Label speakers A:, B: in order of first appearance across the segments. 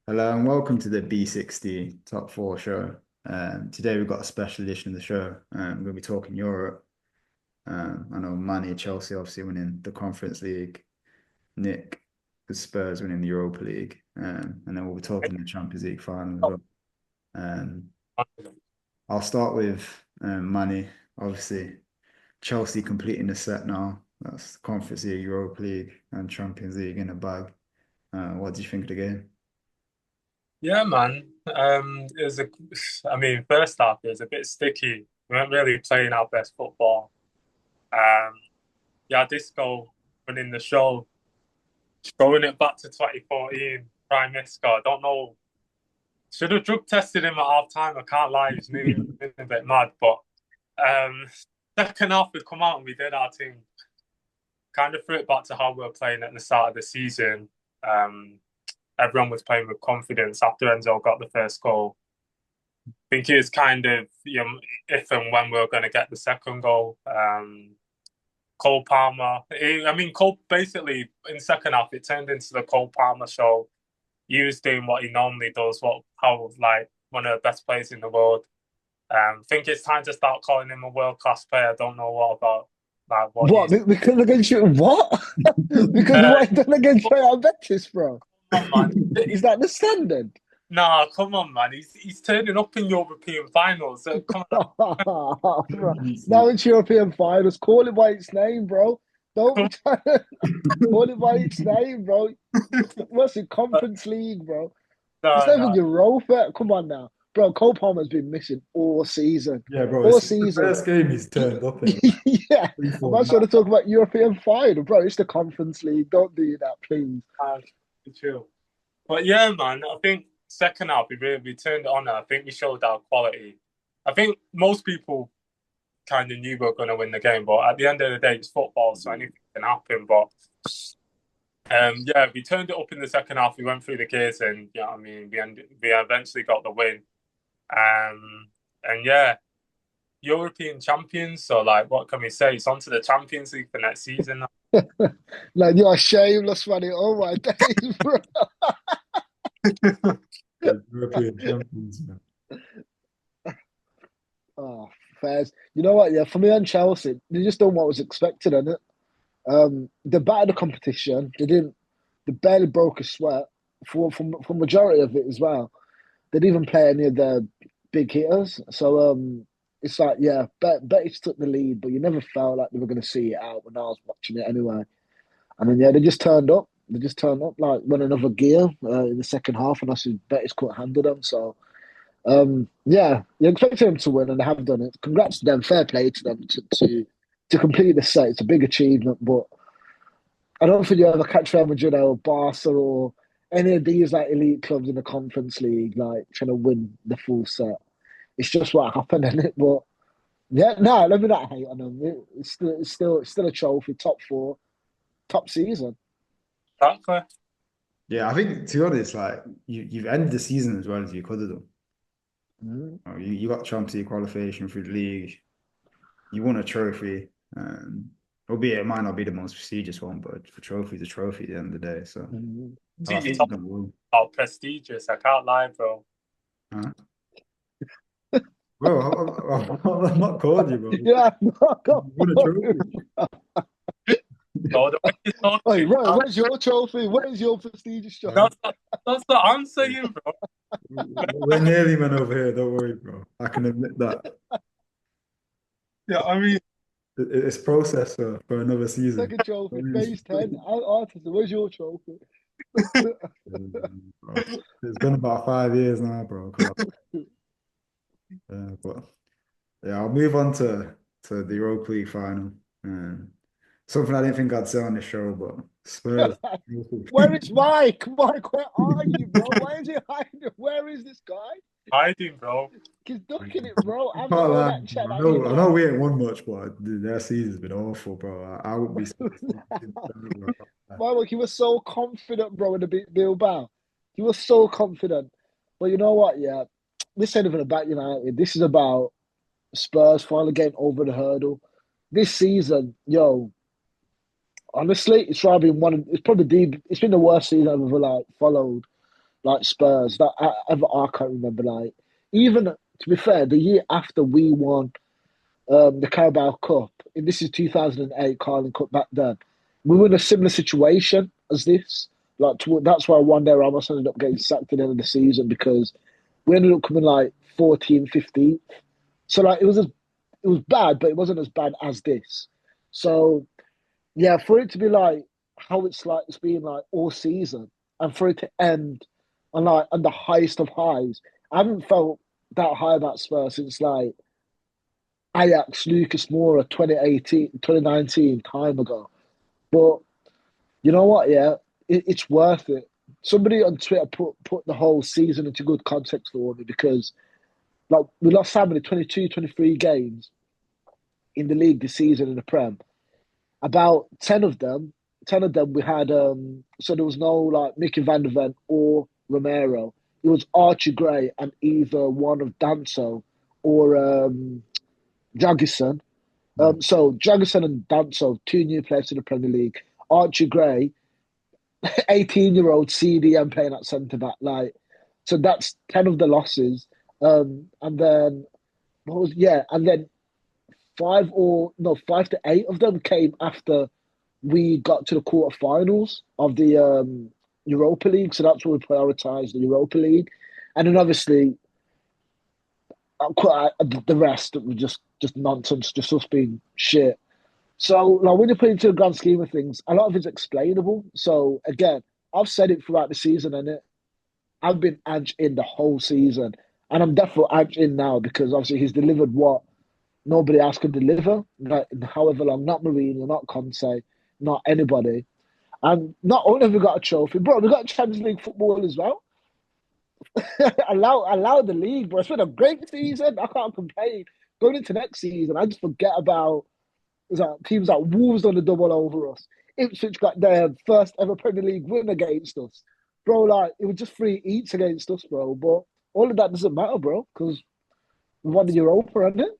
A: Hello and welcome to the B60 Top 4 show. Today we've got a special edition of the show. We're going to be talking Europe. I know Manny, Chelsea obviously winning the Conference League, Nick, the Spurs winning the Europa League, and then we'll be talking the Champions League final as well. Um, I'll start with Manny. Obviously, Chelsea completing the set now. That's the Conference League, Europa League, and Champions League in a bag. What do you think of the game?
B: Yeah, man. It was first half it was a bit sticky. We weren't really playing our best football. Um, yeah, Disco winning the show, throwing it back to 2014, Prime Isco. I don't know. Should have drug tested him at half time. I can't lie, he's moving a bit mad. But um, second half we come out and we did our thing. Kind of threw it back to how we were playing at the start of the season. Um, Everyone was playing with confidence after Enzo got the first goal. Think it was kind of if and when we were going to get the second goal. Cole Palmer. Cole basically in second half it turned into the Cole Palmer show. He was doing what he normally does, how like one of the best players in the world. Think it's time to start calling him a world class player. I don't know what about like what
C: What?
B: he's.
C: Because against you? What? Because of
B: Uh,
C: what he done against Real Betis, bro?
B: Come on, man.
C: Is that the standard?
B: Nah, come on, man. He's turning up in European finals. So come on,
C: Bro. Now it's European finals. Call it by its name, bro. Don't
B: come
C: be trying to call it by its name, bro. What's it? Conference League, bro. It's
B: no,
C: not even
B: no.
C: Europa. Come on now, bro. Cole Palmer's been missing all season.
A: Yeah, bro,
C: All
A: it's the
C: season.
A: first game he's turned up in.
C: Yeah.
A: Three,
C: I'm
A: four
C: not trying to talk about European final, bro. It's the Conference League. Don't do that, please.
B: True. But yeah, man, I think second half we turned it on. I think we showed our quality. I think most people kind of knew we were going to win the game, but at the end of the day, it's football, so anything can happen. But yeah, we turned it up in the second half. We went through the gears, and we eventually got the win. And yeah, European champions. So like, what can we say? It's on to the Champions League for next season.
C: Like you're shameless, funny. Oh my days, bro.
A: European champions, man.
C: Oh, fairs. You know what? Yeah, for me and Chelsea, they just done what was expected, in it. They battered the competition. They didn't. They barely broke a sweat for majority of it as well. They didn't even play any of the big hitters. So it's like yeah, Betis took the lead, but you never felt like they were going to see it out when I was watching it anyway. And then yeah, they just turned up. They just turned up like went another gear in the second half, and I said Betis couldn't handle them. So yeah, you expect them to win, and they have done it. Congrats to them. Fair play to them to complete the set. It's a big achievement, but I don't think you ever catch Real Madrid or Barca or any of these like elite clubs in the Conference League like trying to win the full set. It's just what happened, isn't it? But yeah, no, let me not hate on them. It's still a trophy, top four, top season.
B: Exactly.
A: Yeah, I think to be honest, like you've ended the season as well as you could have done.
C: Mm.
A: You got Champions League qualification through the league. You won a trophy, albeit it might not be the most prestigious one, but a trophy is a trophy at the end of the day. So
C: Mm.
A: I
B: You
A: think
B: talk
A: you've done well.
B: about prestigious. I can't lie, bro.
A: Huh? Bro, I'm not called you, bro.
C: Yeah, knock
A: You
C: off.
A: won a trophy.
B: No, the way you
C: Hey,
B: talking,
C: right, where's your trophy? Where's your prestigious trophy?
A: Uh,
B: that's the answer, you bro.
A: we're nearly men over here. Don't worry, bro. I can admit that.
B: Yeah, I mean,
A: It's process for another season.
C: Second trophy, phase 10. Artist, where's your trophy?
A: Bro. It's been about 5 years now, bro. Come on. But yeah, I'll move on to the Europa League final. Um, Something I didn't think I'd say on the show, but Spurs.
C: Where is Mike? Mike, where are you, bro? Why is he hiding? Where is this guy?
B: hiding, bro.
C: He's ducking it, bro.
A: I
C: Answer
A: can't
C: all
A: lie.
C: that chat
A: I
C: that he
A: know, I know
C: got.
A: we ain't won much, but their season's been awful, bro. I wouldn't be surprised.
C: Mike, he was so confident, bro, in the Bilbao. He was so confident. But you know what? Yeah, this ain't even about United. This is about Spurs finally getting over the hurdle. This season, yo, honestly, it's probably been the worst season I've ever like followed. like Spurs that I can't remember. Like even to be fair, the year after we won the Carabao Cup, and this is 2008 Carling Cup back then, we were in a similar situation as this. Like that's why one day Ramos ended up getting sacked at the end of the season because we ended up coming like 14th, 15th. So like it was bad, but it wasn't as bad as this. So yeah, for it to be like how it's been like all season, and for it to end on the highest of highs, I haven't felt that high about Spurs since like Ajax, Lucas Moura 2018, 2019 time ago. But you know what? Yeah, it's worth it. Somebody on Twitter put the whole season into good context for me because like we lost how many 22, 23 games in the league this season in the Prem. About 10 of them we had so there was no like Mickey van der Ven or Romero. It was Archie Gray and either one of Danso or Jagison. So Jagison and Danso, two new players in the Premier League. Archie Gray, 18-year-old CDM playing at centre back. Like, so that's 10 of the losses. And then and then 5 to 8 of them came after we got to the quarterfinals of the Europa League. So that's where we prioritised the Europa League. And then obviously the rest were just nonsense, just us being shit. So like when you put it into the grand scheme of things, a lot of it's explainable. So again, I've said it throughout the season, and I've been Ange in the whole season, and I'm definitely Ange in now because obviously he's delivered what nobody else could deliver, like in however long. Not Mourinho, not Conte, not anybody. And not only have we got a trophy, bro, we got Champions League football as well. allow the league, bro. It's been a great season. I can't complain. Going into next season, I just forget about teams like Wolves on the double over us. Ipswich got their first ever Premier League win against us, bro. Like it was just free eats against us, bro. But all of that doesn't matter, bro, because we won the Europa, isn't it?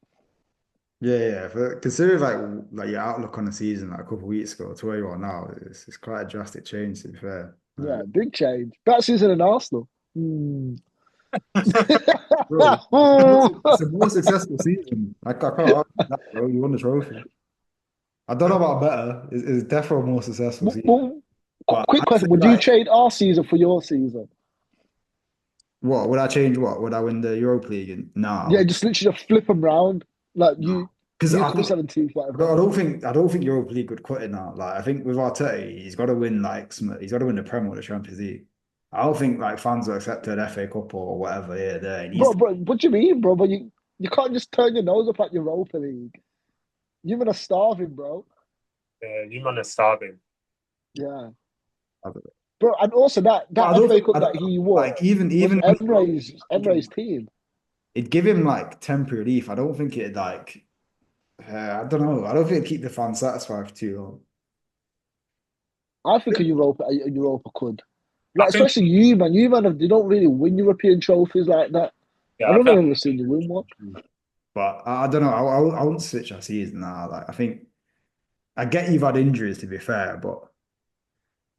A: Yeah, yeah. But considering like your outlook on the season like a couple of weeks ago to where you are now, it's quite a drastic change to be fair.
C: Yeah, big change. Better season than Arsenal. Hmm.
A: Bro, it's a more successful season. I can't argue with that, bro. You won the trophy. I don't know about better. It's definitely a more successful season.
C: Well,
A: But
C: quick
A: I'd say
C: question: would you
A: like,
C: trade our season for your season?
A: what would I change? What would I win the Europa League? No,
C: Yeah, just literally just flip them round. Like
A: no, because
C: you
A: I
C: come
A: think
C: 17th,
A: I
C: whatever.
A: don't, I don't think I don't think Europa League would cut it now. Like I think with Arteta, he's got to win he's got to win the Premier or the Champions League. I don't think like fans will accept an FA Cup or whatever here there. He needs
C: Bro, what do you mean, bro? But you can't just turn your nose up at Europa League. You're gonna starving, bro.
B: Yeah, you man are starving.
C: Yeah,
A: to.
C: bro. And also
A: But I
C: that
A: don't
C: FA
A: think
C: Cup
A: I
C: that
A: don't
C: he won
A: like
C: was
A: even when
C: Emre's team.
A: it'd give him like temporary relief. I don't think it'd like I don't know. I don't think it'd keep the fans satisfied for too long.
C: I think a Europa could.
B: I
C: Like
B: think,
C: especially you, man. You man, they don't really win European trophies like that.
B: yeah,
C: I
B: I
C: don't
B: think,
C: know ever seen you win one.
A: But I don't know. I wouldn't switch our season now. Like I think I get you've had injuries to be fair, but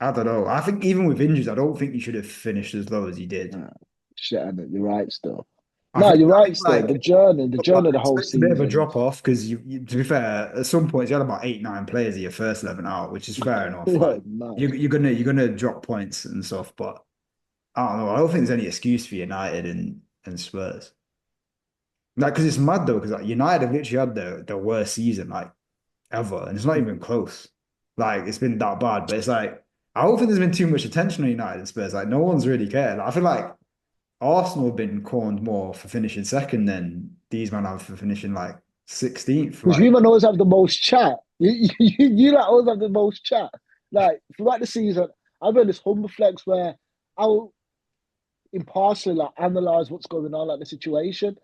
A: I don't know. I think even with injuries, I don't think you should have finished as low as you did.
C: Nah, shit, and you're right still.
A: I
C: No,
A: think
C: you're
A: I
C: right
A: think
C: still. The journey of the
A: I
C: whole
A: expect a bit of a
C: season.
A: drop off because to be fair, at some points you had about 8, 9 players of your first 11 out, which is fair enough.
C: Yeah,
A: Like
C: mad.
A: you're gonna drop points and stuff, but I don't know. I don't think there's any excuse for United and Spurs. Like because it's mad though, because like United have literally had the worst season like ever, and it's not even close. Like it's been that bad, but it's like I don't think there's been too much attention on United and Spurs. Like no one's really cared. I feel like Arsenal have been corned more for finishing second than these men have for finishing like 16th.
C: Because
A: Like,
C: you man always have the most chat. You like always have the most chat. Like throughout the season, I've been this humble flex where I'll impartially like analyze what's going on, like the situation.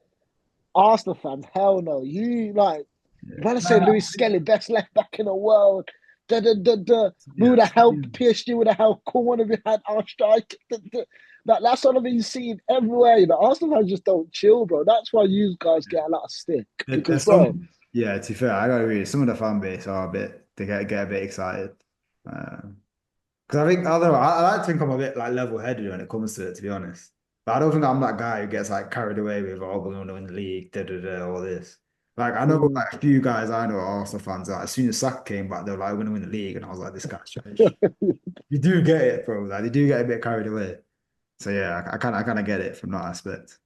C: Arsenal fans, hell no. You like
A: yeah,
C: man, I say
A: nah,
C: Louis Skelly, best left back in the world. Da, da, da, da. We
A: yeah,
C: would have helped PSG would have helped Corner if we had our strike. Da, da. That's what I've been seeing everywhere. You know, Arsenal fans just don't chill, bro. That's why you guys get a lot of stick. Because,
A: there's
C: bro,
A: some. Yeah, to be fair, I gotta agree. Some of the fan base are a bit they get a bit excited. Because I think I don't know, I like to think I'm a bit like level-headed when it comes to it, to be honest. But I don't think I'm that guy who gets like carried away with, oh, we're going to win the league, da da da, all this. Like I know
C: Mm.
A: like a few guys I know are Arsenal fans that as soon as Saka came back, they were like, we're going to win the league, and I was like, this guy's trash. You do get it, bro. Like they do get a bit carried away. So yeah, I kind of get it from that aspect.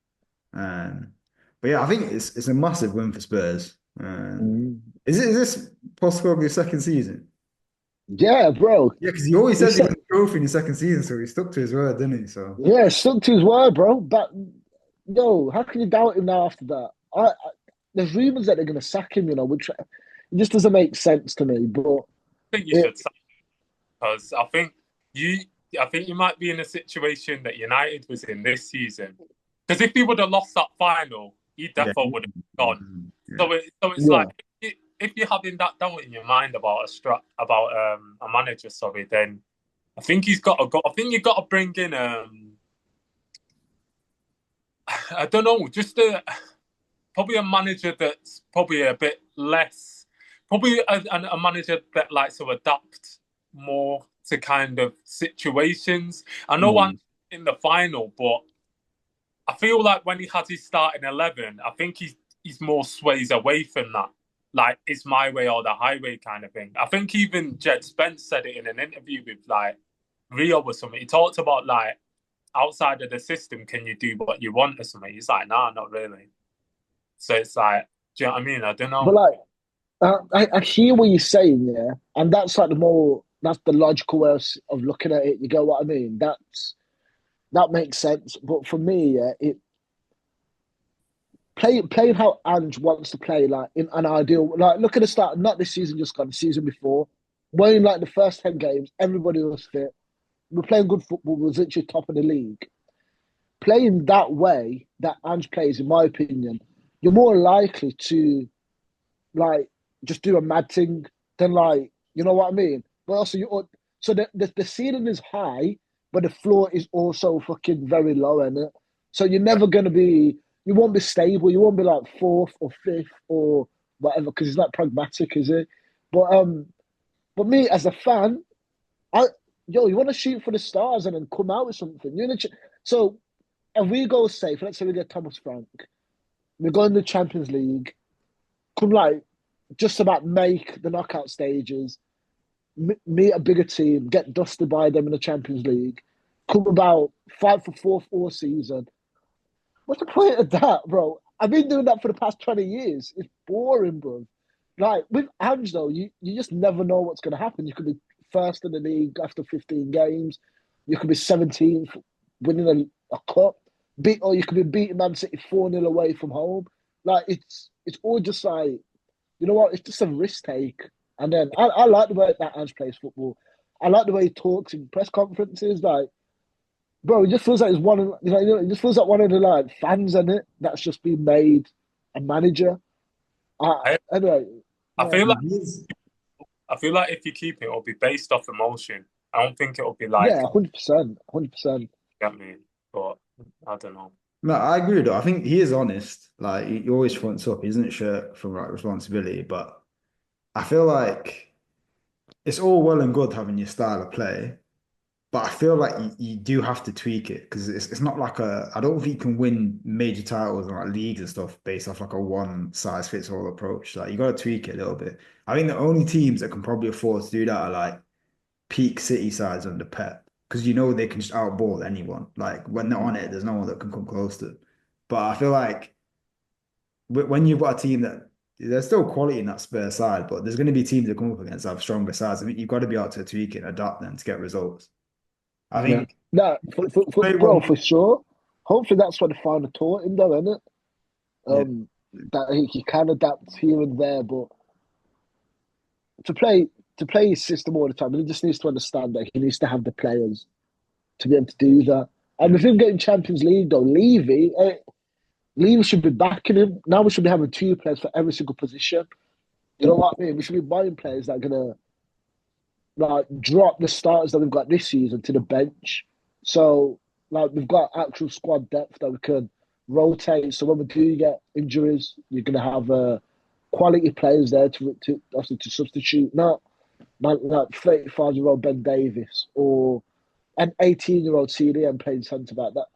A: Um, but yeah, I think it's a massive win for Spurs.
C: Mm.
A: Is this Postecoglou's second season?
C: Yeah, bro.
A: Yeah, because he always
C: He
A: says he
C: said,
A: won the trophy in his second season, so he stuck to his word, didn't he? So
C: yeah, stuck to his word, bro. But no, how can you doubt him now after that? There's rumors that they're going to sack him, which it just doesn't make sense to me. But
B: I think you
C: it,
B: should say because you, I think you might be in a situation that United was in this season. Because if he would have lost that final, he
A: yeah,
B: definitely would have gone.
A: yeah.
B: So it's
C: yeah,
B: like if you're having that doubt in your mind about a manager, sorry, then I think he's got to go. I think you've got to bring in I don't know, just probably a manager that's probably a bit less, probably a manager that likes to adapt more to kind of situations. I know I'm
C: mm,
B: in the final, but I feel like when he has his starting 11, I think he's more sways away from that. Like it's my way or the highway kind of thing. I think even Jed Spence said it in an interview with like Rio or something. He talked about like outside of the system, can you do what you want or something? He's like, nah, not really. So it's like, do you know what I mean? I don't
C: but
B: know.
C: like I hear what you're saying, yeah, and that's the logical way of looking at it. You go, what I mean? That makes sense. But for me, yeah, it playing how Ange wants to play, like in an ideal, like look at the start, not this season just gone, the season before, when like the first 10 games, everybody was fit. We're playing good football. We was literally top of the league. Playing that way that Ange plays, in my opinion, you're more likely to like just do a mad thing than like you know what I mean. But also so the ceiling is high, but the floor is also fucking very low, isn't it? So you're never gonna be you won't be stable. You won't be like fourth or fifth or whatever because it's not pragmatic, is it? But um, but me as a fan, I you want to shoot for the stars and then come out with something. So if we go safe, let's say we get Thomas Frank, we go in the Champions League, come like just about make the knockout stages, meet a bigger team, get dusted by them in the Champions League, come about fight for fourth all season. What's the point of that, bro? I've been doing that for the past 20 years. It's boring, bro. Like with Ange, though, you just never know what's going to happen. You could be first in the league after 15 games. You could be 17th, winning a cup. Or you could be beating Man City 4-0 away from home. Like it's all just like you know what? It's just a risk take. And then I like the way that Ange plays football. I like the way he talks in press conferences. Like, bro, it just feels like it's it just feels like one of the like fans in it that's just been made a manager.
B: I,
C: Anyway,
B: I
C: yeah,
B: feel like
A: He's
B: if you keep it, it'll be based off emotion. I don't think it'll be like,
C: yeah, 100%, 100%.
B: get me, but I don't know.
A: No, I agree though. I think he is honest. Like he always fronts up. He doesn't shirk from like responsibility. But I feel like it's all well and good having your style of play, but I feel like you do have to tweak it because it's not like I don't think you can win major titles and like leagues and stuff based off like a one size fits all approach. Like you got to tweak it a little bit. I think the only teams that can probably afford to do that are like peak City sides under Pep because you know they can just outball anyone. Like when they're on it, there's no one that can come close to. Them. But I feel like when you've got a team that there's still quality in that Spurs side, but there's going to be teams that come up against that have stronger sides. I mean, you've got to be able to tweak it and adapt them to get results. I
C: Yeah.
A: think
C: No,
A: play
C: bro,
A: one.
C: for sure. Hopefully that's what the final taught him, though, isn't it?
A: Yeah,
C: That he can adapt here and there, but to play to play his system all the time, he just needs to understand that he needs to have the players to be able to do that. And
A: yeah,
C: with him getting Champions League, though, Levy should be backing him. Now we should be having two players for every single position. You know what I mean? We should be buying players that are gonna like drop the starters that we've got this season to the bench. So like we've got actual squad depth that we can rotate. So when we do get injuries, you're gonna have quality players there to also to substitute. Not like 35-year-old Ben Davis or an 18-year-old CDM playing centre back. That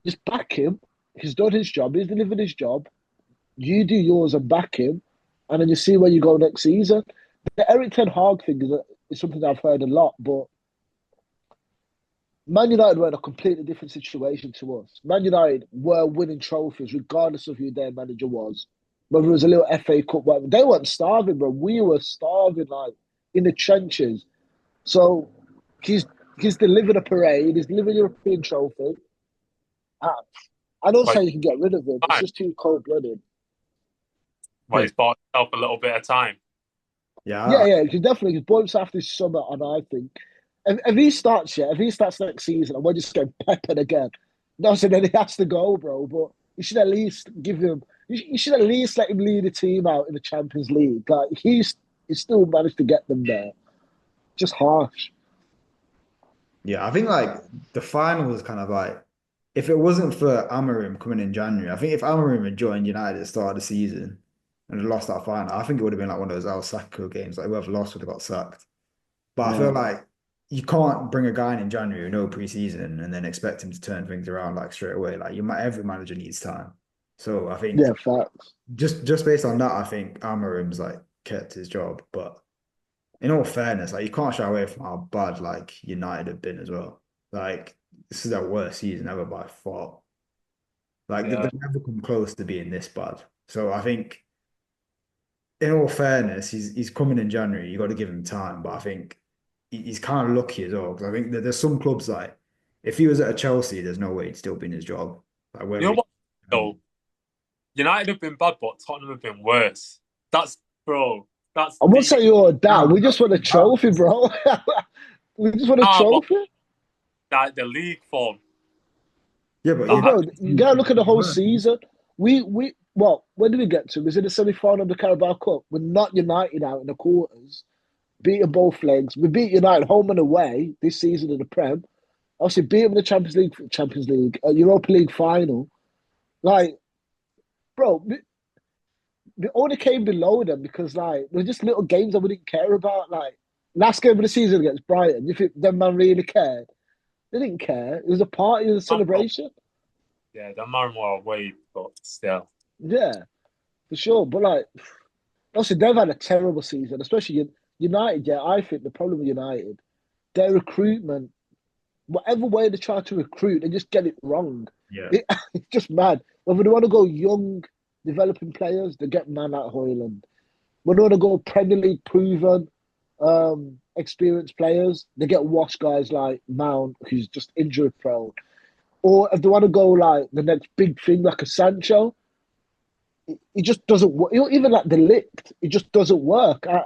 C: just back him. He's done his job. He's delivered his job. You do yours and back him, and then you see where you go next season. The Eric Ten Hag thing is something I've heard a lot, but Man United were in a completely different situation to us. Man United were winning trophies regardless of who their manager was. Whether it was a little FA Cup, whatever. They weren't starving, bro. We were starving, like, in the trenches. So he's he's delivered a parade. He's delivered a European trophy. I, I don't
B: Like,
C: say you can get rid of him. It's
B: fine.
C: just too cold-blooded.
B: Well, he's bought himself a little bit of time.
C: Yeah,
A: Yeah,
C: he definitely. He's bought himself this summer, and I think if he starts, if he starts next season, and we're just getting peppered again, no, so then he has to go, bro. But you should at least give him. You should at least let him lead a team out in the Champions League. Like he still managed to get them there. Just harsh.
A: yeah. I think like the final was kind of like if it wasn't for Amorim coming in January, I think if Amorim had joined United at the start of the season and had lost that final, I think it would have been like one of those El Sacco games. Like whoever lost would have got sacked. But I feel
C: Yeah,
A: like you can't bring a guy in January with no preseason and then expect him to turn things around like straight away. Like you might every manager needs time. So I
C: yeah,
A: think
C: facts.
A: just based on that, I think Amarim's like kept his job. But in all fairness, like you can't shy away from how bad like United have been as well. Like this is their worst season ever by far. Like
B: Yeah,
A: they've never come close to being this bad. So I think in all fairness, he's coming in January. You got to give him time, but I think he's kind of lucky as well because I think that there's some clubs like if he was at a Chelsea, there's no way he'd still be in his job. Like
B: you
A: whether
B: know
A: he,
B: what? Though United have been bad, but Tottenham have been worse. That's bro. That's
C: I won't
B: deep.
C: say you're that.
A: no,
C: We just want a trophy, bro. We just want a
B: Nah, but
C: trophy.
B: like the league form.
A: yeah, but
C: But
B: That
C: bro,
A: it,
C: you gotta look at the whole season. We well, when did we get to? Was it the semi-final of the Carabao Cup? We're not United out in the quarters, beating both legs. We beat United home and away this season in the Prem. Obviously, beat them in the Champions League, Europa League final. Like, bro, we only came below them because like there were just little games that we didn't care about. Like last game of the season against Brighton, you think them man really cared? They didn't care. It was a party, it was a
B: man,
C: celebration.
B: yeah, the man were away, but still.
C: Yeah, for sure. But like, also they've had a terrible season, especially United. Yeah, I think the problem with United, their recruitment, whatever way they try to recruit, they just get it wrong.
A: yeah,
C: It's just mad. Whether they want to go young, developing players, they get man at Hoyland. When they want to go Premier League proven, experienced players, they get washed guys like Mount, who's just injury prone. Or if they want to go like the next big thing, like a Sancho, it just doesn't work. Even like the licked, it just doesn't work. I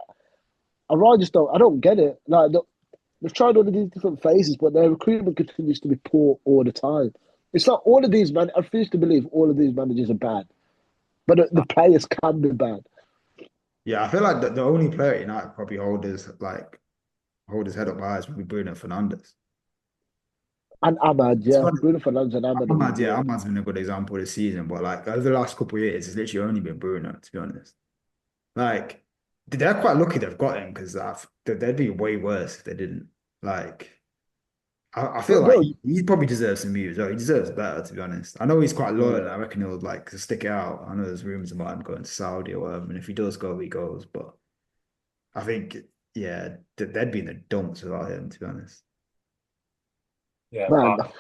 C: really just don't. I don't get it. Like they've tried all of these different phases, but their recruitment continues to be poor all the time. It's like all of these man. I refuse to believe all of these managers are bad, but the players can be bad.
A: yeah. I feel like the only player at United probably hold his head up high would be Bruno Fernandes.
C: And Ahmad,
A: To be
C: yeah,
A: honest,
C: Bruno Fernandes and Ahmad have been
A: Ahmad, yeah,
C: good.
A: Ahmad's been a good example this season, but like over the last couple of years, it's literally only been Bruno, to be honest. Like they're quite lucky they've got him because they'd be way worse if they didn't. Like I feel
C: But
A: like
C: bro,
A: he probably deserves some moves. He deserves better, to be honest. I know he's quite loyal, and
C: yeah,
A: I reckon he'll like stick it out. I know there's rumors about him going to Saudi or whatever, and if he does go, he goes. But I think, yeah, they'd be in the dumps without him, to be honest.
B: Yeah,
C: man,
B: but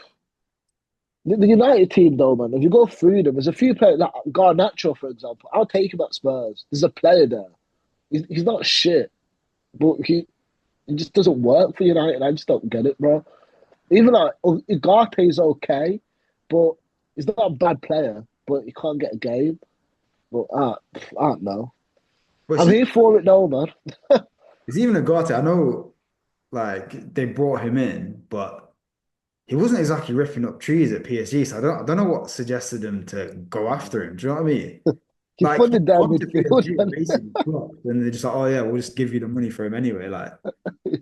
C: the United team though, man. If you go through them, there's a few players like Garnacho, for example. I'll take him at Spurs. There's a player there. He's not shit, but it just doesn't work for United. I just don't get it, bro. Even like Ugarte is okay, but he's not a bad player. But he can't get a game. But I don't know.
A: But
C: I'm
A: see,
C: here for it though, man.
A: it's even Agate. I know, like they brought him in, but he wasn't exactly ripping up trees at PSG. So I don't know what suggested him to go after him. Do you know what I mean?
C: He
A: Like he
C: funded their
A: gone to
C: midfield,
A: PSG and
C: man.
A: basically flopped, and they're just like, oh yeah, we'll just give you the money for him anyway. Like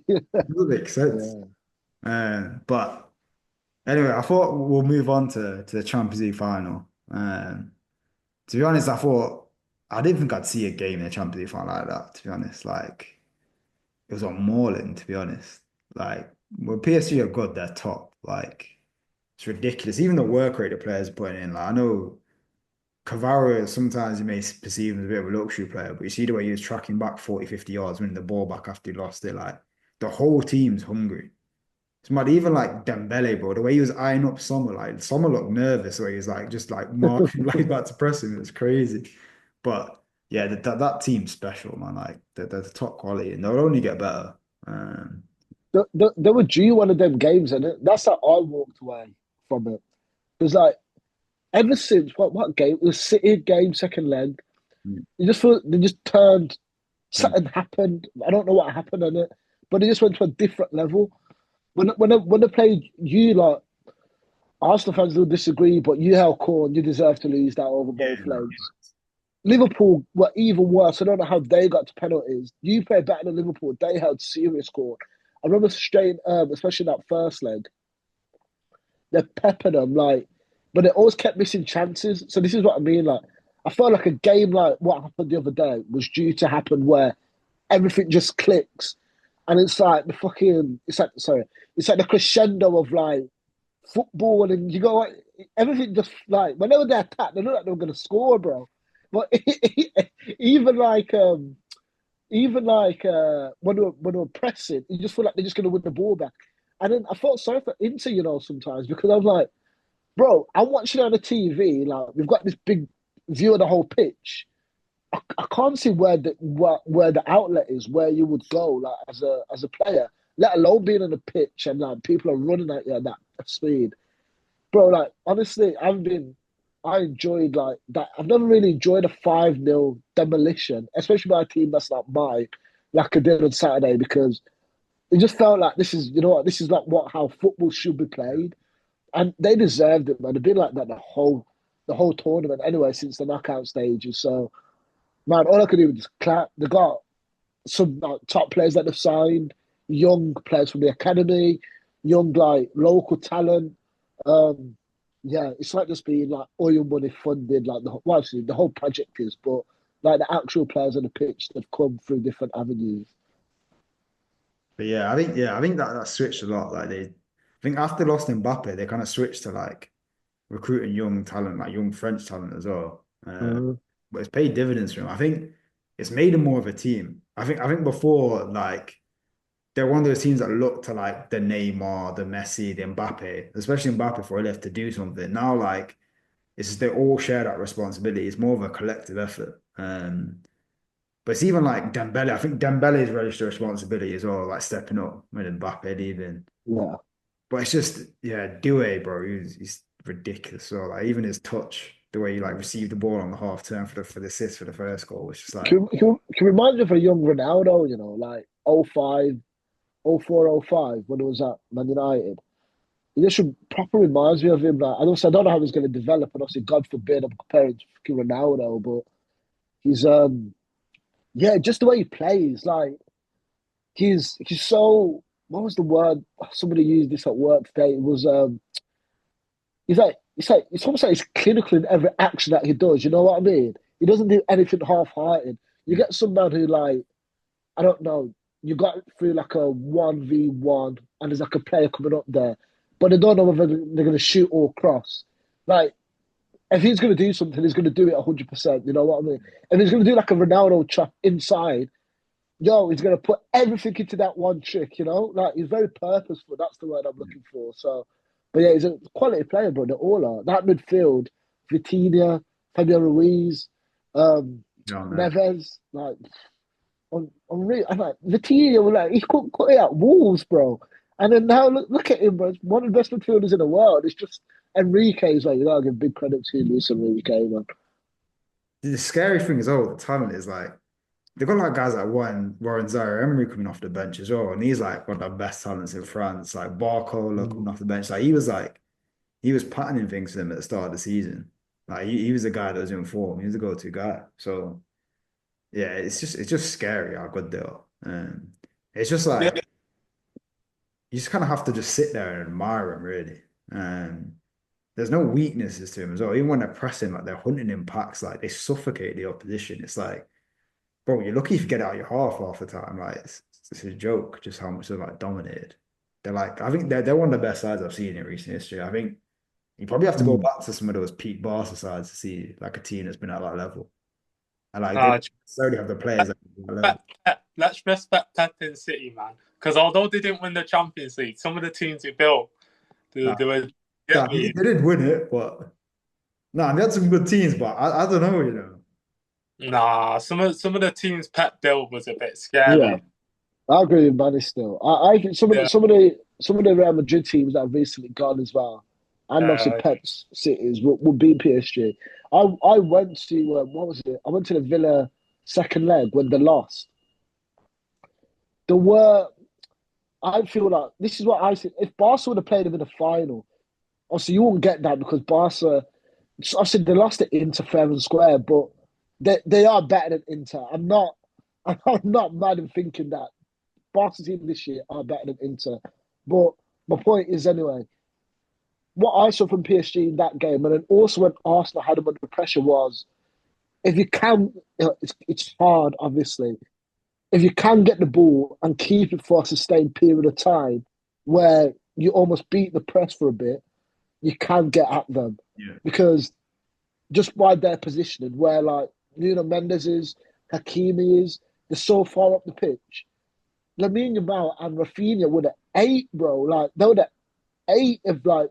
C: Yeah,
A: it doesn't make sense.
C: yeah.
A: But anyway, I thought we'll move on to the Champions League final. To be honest, I didn't think I'd see a game in the Champions League final like that. To be honest, like it was on Moreland, to be honest. Like when PSG are good, they're top. Like it's ridiculous. Even the work rate the players are putting in. Like I know Cavara, sometimes you may perceive him as a bit of a luxury player, but you see the way he was tracking back 40, 50 yards, winning the ball back after he lost it. Like the whole team's hungry. It's mad. Even like Dembele, bro, the way he was eyeing up Sommer, like Sommer looked nervous, where he was like just like marking like about to press him. It was crazy. But yeah, that team's special, man. Like they're the top quality, and they'll only get better. Um,
C: They were due one of them games, and that's how I walked away from it. It was like ever since what game? It was City game, second leg. You just feel they just turned. Something happened. I don't know what happened in it, but it just went to a different level. When they played you, like Arsenal fans will disagree, but you held Corn. You deserve to lose that over
A: yeah,
C: both legs. Liverpool were even worse. I don't know how they got to penalties. You played better than Liverpool. They held serious Corn. I remember straight, especially that first leg, they peppered them like, but they always kept missing chances. So this is what I mean. Like, I felt like a game like what happened the other day was due to happen where everything just clicks, and it's like the fucking. It's like the crescendo of like football, and you go like, everything just like whenever they attack, they look like they're going to score, bro. But even like when they were pressing, you just feel like they're just going to win the ball back. And then I felt sorry for Inter, sometimes because I'm like, bro, I'm watching on the TV. Like we've got this big view of the whole pitch. I can't see where the outlet is, where you would go like as a player, let alone being on the pitch and like people are running at you at that speed, bro. Like honestly, I enjoyed like that. I've never really enjoyed a 5-0 demolition, especially by a team that's not mine, like I did on Saturday, because it just felt like this is this is like how football should be played, and they deserved it, man. They've been like that the whole tournament anyway since the knockout stages. So man, all I could do was just clap. They got some like, top players that they've signed, young players from the academy, young like local talent. Um, yeah, it's like just being like oil money funded, like well, obviously the whole project is, but like the actual players on the pitch have come through different avenues.
A: but I think that switched a lot. Like I think after they lost Mbappe, they kind of switched to like recruiting young talent, like young French talent as well.
C: Uh,
A: But it's paid dividends for him. I think it's made him more of a team. I think before like they're one of those teams that look to like the Neymar, the Messi, the Mbappe, especially Mbappe before he left to do something. Now like it's just they all share that responsibility. It's more of a collective effort. But it's even like Dembele. I think Dembele's registered responsibility as well, like stepping up with Mbappe leaving.
C: yeah.
A: But it's just, yeah, Doué, bro, he's ridiculous. So like even his touch, the way he like received the ball on the half turn for the assist for the first goal was just like,
C: Can remind you of a young Ronaldo, like '05, '04, '05 when he was at Man United. He just proper reminds me of him. Like, I don't know how he's going to develop, and obviously, God forbid, I'm comparing to fucking Ronaldo, but he's yeah, just the way he plays, like he's so. What was the word? Somebody used this at work today. It was it's almost like he's clinical in every action that he does. You know what I mean? He doesn't do anything half-hearted. You get some man who like I don't know. You got through like a 1v1, and there's like a player coming up there, but they don't know whether they're going to shoot or cross. Like if he's going to do something, he's going to do it 100%. You know what I mean? If he's going to do like a Ronaldo chop inside, he's going to put everything into that one trick. Like he's very purposeful. That's the word I'm looking for. So, but yeah, he's a quality player, bro. They all are. That midfield, Vitinha, Fabio Ruiz, um,
A: John,
C: Neves, like unreal. And like Vitinha, like he couldn't cut it out Wolves, bro. And then now look at him, bro. One of the best midfielders in the world. It's just Enrique's like I give big credit to Luis Enrique, man.
A: the scary thing is, the talent is like they've got like guys like Warren Zaire Emery coming off the bench as well, and he's like one of the best talents in France. Like Barcola coming
C: Mm.
A: off the bench, like he was patterning things for them at the start of the season. Like he was the guy that was in form. He was the go-to guy. So yeah, it's just scary how good they are. It's just
B: Yeah,
A: like you just kind of have to just sit there and admire him, really. There's no weaknesses to him as well. Even when they're pressing, like they're hunting in packs, like they suffocate the opposition. It's like, bro, you're lucky if you get out of your half the time. Like it's a joke just how much they're like dominated. They're like, I think they're one of the best sides I've seen in recent history. I think you probably have to go
C: Mm.
A: back to some of those peak Barca sides to see like a team that's been at that level. And like they
B: Uh,
A: don't necessarily have the players at that level.
B: let's respect Pep in City, man. Because although they didn't win the Champions League, some of the teams he built,
A: Nah,
B: they were
A: nah,
B: get me.
A: they did win it, but nah, they had some good teams, but I don't know, you know.
B: Nah, some of the teams Pep built was a bit
C: Yeah,
B: scary.
C: I agree with Manny still. I think
B: Yeah,
C: some of the Real Madrid teams that have recently gone as well, and obviously
B: uh,
C: Pep's cities will beat PSG. I went to what was it? I went to the Villa second leg when they lost. There were I feel like this is what I said. If Barca would have played them in the final, obviously you won't get that because Barca. I said they lost it Inter fair and square, but they are better than Inter. I'm not mad in thinking that Barca's team this year are better than Inter. But my point is anyway, what I saw from PSG in that game, and then also when Arsenal had them under pressure, was if you can, it's hard, obviously. If you can get the ball and keep it for a sustained period of time, where you almost beat the press for a bit, you can get at them
A: Yeah.
C: because just by their positioning, where like Mendes is, Hakimi is, they're so far up the pitch. Lamine Yamal and Rafinha would have eight, bro. Like they would have eight of like.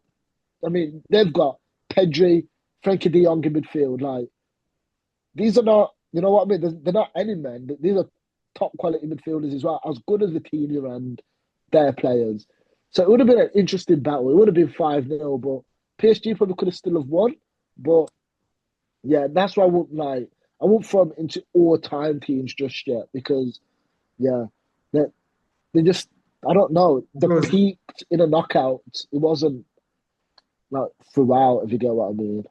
C: I mean, they've got Pedri, Frankie De Jong in midfield. Like these are not, you know what I mean? They're not any men. These are top quality midfielders as well, as good as Vitinha and their players. So it would have been an interesting battle. It would have been 5-0, but PSG probably could have still have won. But yeah, that's why I won't throw them into all time teams just yet because yeah, they just I don't know. The
A: Because
C: peaked in a knockout. It wasn't like throughout, if you get what I mean.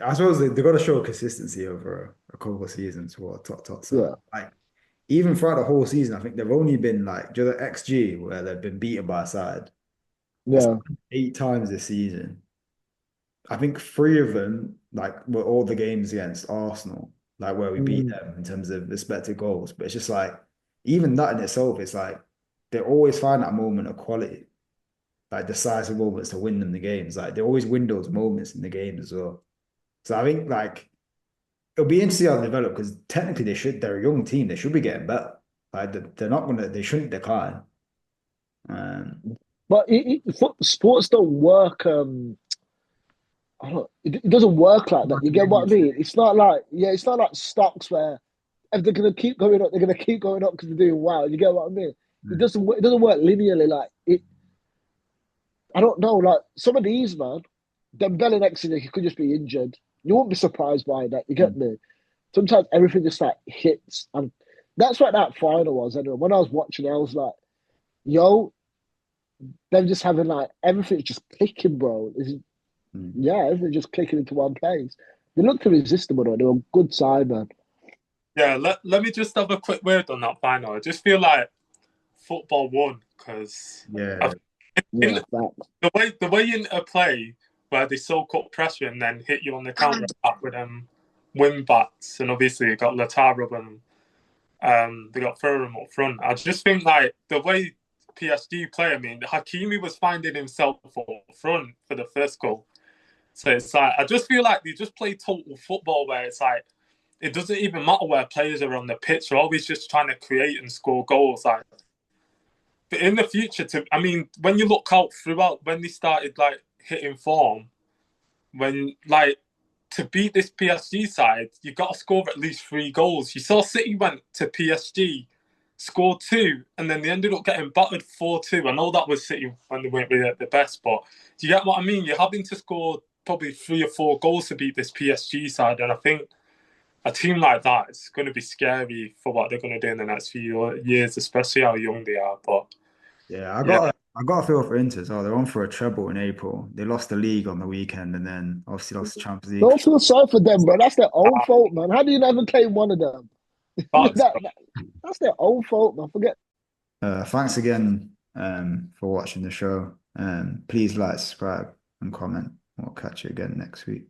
A: I suppose they got to show consistency over a couple of seasons for a top side.
C: Yeah.
A: Like even throughout the whole season, I think they've only been like just the XG where they've been beaten by a side. It's
C: Yeah.
A: 8 times this season. I think three of them like were all the games against Arsenal, like where we beat
C: Mm.
A: them in terms of expected goals. But it's just like even that in itself, it's like they always find that moment of quality, like decisive moments to win them the games. Like they always win those moments in the games as well. So I think like it'll be interesting how they develop because technically they're a young team. They should be getting better. Like they're not gonna they shouldn't decline. Um
C: But sports don't work. I don't. It doesn't work like that. You get what I mean? It's not like it's not like stocks where if they're gonna keep going up, they're gonna keep going up because they're doing well. You get what I mean? It doesn't work linearly. Like it. I don't know. Like some of these man, Dembele next year he could just be injured. You won't be surprised by that. You get me? Sometimes everything just like hits, and that's what that final was. Anyway, when I was watching, it, I was like, "Yo, them just having like everything's just clicking, bro. Yeah, everything just clicking into one place. They looked irresistible though. They were a good side, man.
B: yeah. Let me just have a quick word on that final. I just feel like football won because
A: yeah.
C: Yeah, facts.
B: the way you play where they soak up pressure and then hit you on the counter attack with wing backs, and obviously you got Lautaro and they got Thuram up front. I just think like the way PSG play. I mean, Hakimi was finding himself up front for the first goal. So it's like I just feel like they just play total football where it's like it doesn't even matter where players are on the pitch. They're always just trying to create and score goals. Like, but in the future, I mean, when you look out throughout when they started like hitting form, when like to beat this PSG side, you got to score at least 3 goals. You saw City went to PSG, scored 2, and then they ended up getting battered 4-2. I know that was City when they weren't really at the best, but do you get what I mean? You're having to score probably 3 or 4 goals to beat this PSG side, and I think a team like that is going to be scary for what they're going to do in the next few years, especially how young they are. But
A: Yeah,
B: yeah,
A: I got a feel for Inter as well. They're on for a treble in April. They lost the league on the weekend and then obviously lost the Champions League.
C: Don't feel sorry for them, bro. That's their own fault, man. How do you never claim one of them?
B: that's
C: That's their own fault, man. Forget.
A: Thanks again for watching the show. Please like, subscribe, and comment. We'll catch you again next week.